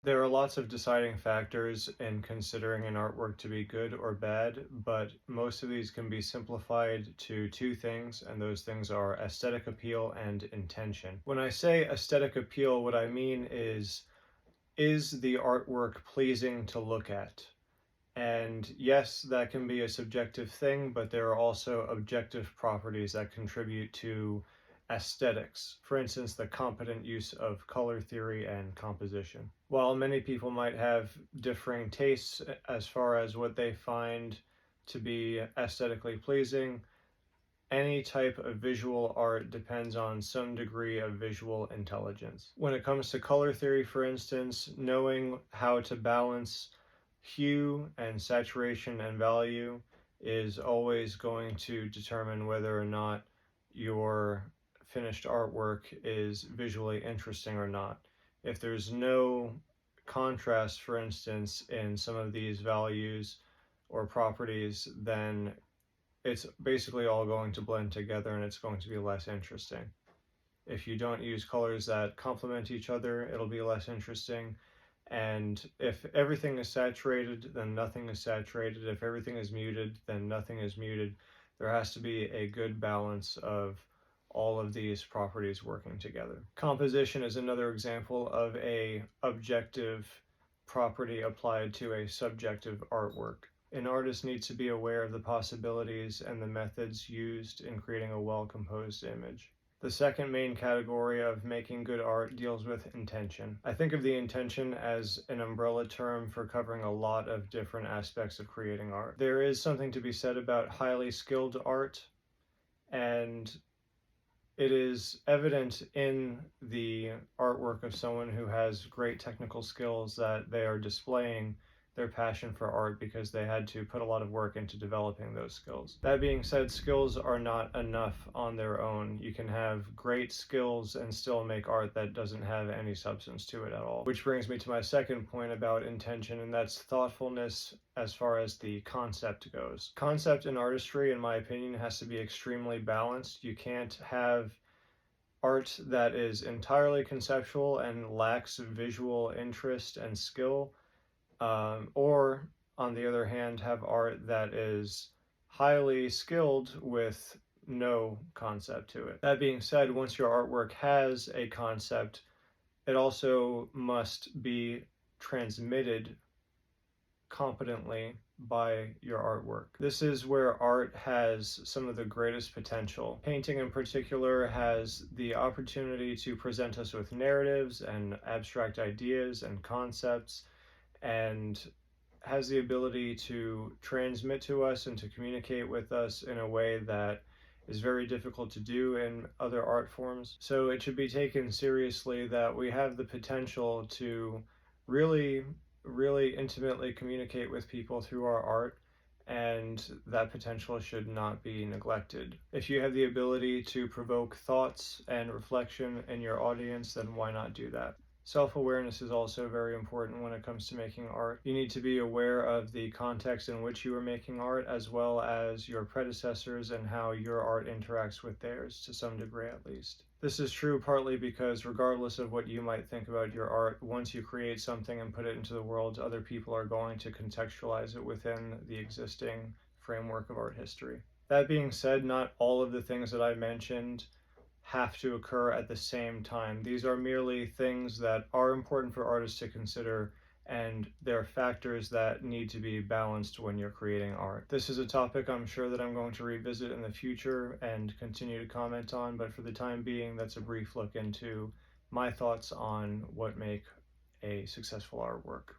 There are lots of deciding factors in considering an artwork to be good or bad, but most of these can be simplified to two things, and those things are aesthetic appeal and intention. When I say aesthetic appeal, what I mean is the artwork pleasing to look at? And yes, that can be a subjective thing, but there are also objective properties that contribute to aesthetics. For instance, the competent use of color theory and composition. While many people might have differing tastes as far as what they find to be aesthetically pleasing, any type of visual art depends on some degree of visual intelligence. When it comes to color theory, for instance, knowing how to balance hue and saturation and value is always going to determine whether or not your finished artwork is visually interesting or not. If there's no contrast, for instance, in some of these values or properties, then it's basically all going to blend together and it's going to be less interesting. If you don't use colors that complement each other, it'll be less interesting. And if everything is saturated, then nothing is saturated. If everything is muted, then nothing is muted. There has to be a good balance of all of these properties working together. Composition is another example of a objective property applied to a subjective artwork. An artist needs to be aware of the possibilities and the methods used in creating a well-composed image. The second main category of making good art deals with intention. I think of the intention as an umbrella term for covering a lot of different aspects of creating art. There is something to be said about highly skilled art, and it is evident in the artwork of someone who has great technical skills that they are displaying their passion for art because they had to put a lot of work into developing those skills. That being said, skills are not enough on their own. You can have great skills and still make art that doesn't have any substance to it at all. Which brings me to my second point about intention, and that's thoughtfulness as far as the concept goes. Concept in artistry, in my opinion, has to be extremely balanced. You can't have art that is entirely conceptual and lacks visual interest and skill, or on the other hand, have art that is highly skilled with no concept to it. That being said, once your artwork has a concept, it also must be transmitted competently by your artwork. This is where art has some of the greatest potential. Painting in particular has the opportunity to present us with narratives and abstract ideas and concepts, and has the ability to transmit to us and to communicate with us in a way that is very difficult to do in other art forms. So it should be taken seriously that we have the potential to really intimately communicate with people through our art, and that potential should not be neglected. If you have the ability to provoke thoughts and reflection in your audience, then why not do that? Self-awareness is also very important when it comes to making art. You need to be aware of the context in which you are making art, as well as your predecessors and how your art interacts with theirs, to some degree at least. This is true partly because regardless of what you might think about your art, once you create something and put it into the world, other people are going to contextualize it within the existing framework of art history. That being said, not all of the things that I mentioned have to occur at the same time. These are merely things that are important for artists to consider, and they're factors that need to be balanced when you're creating art. This is a topic I'm sure that I'm going to revisit in the future and continue to comment on, but for the time being, that's a brief look into my thoughts on what make a successful artwork.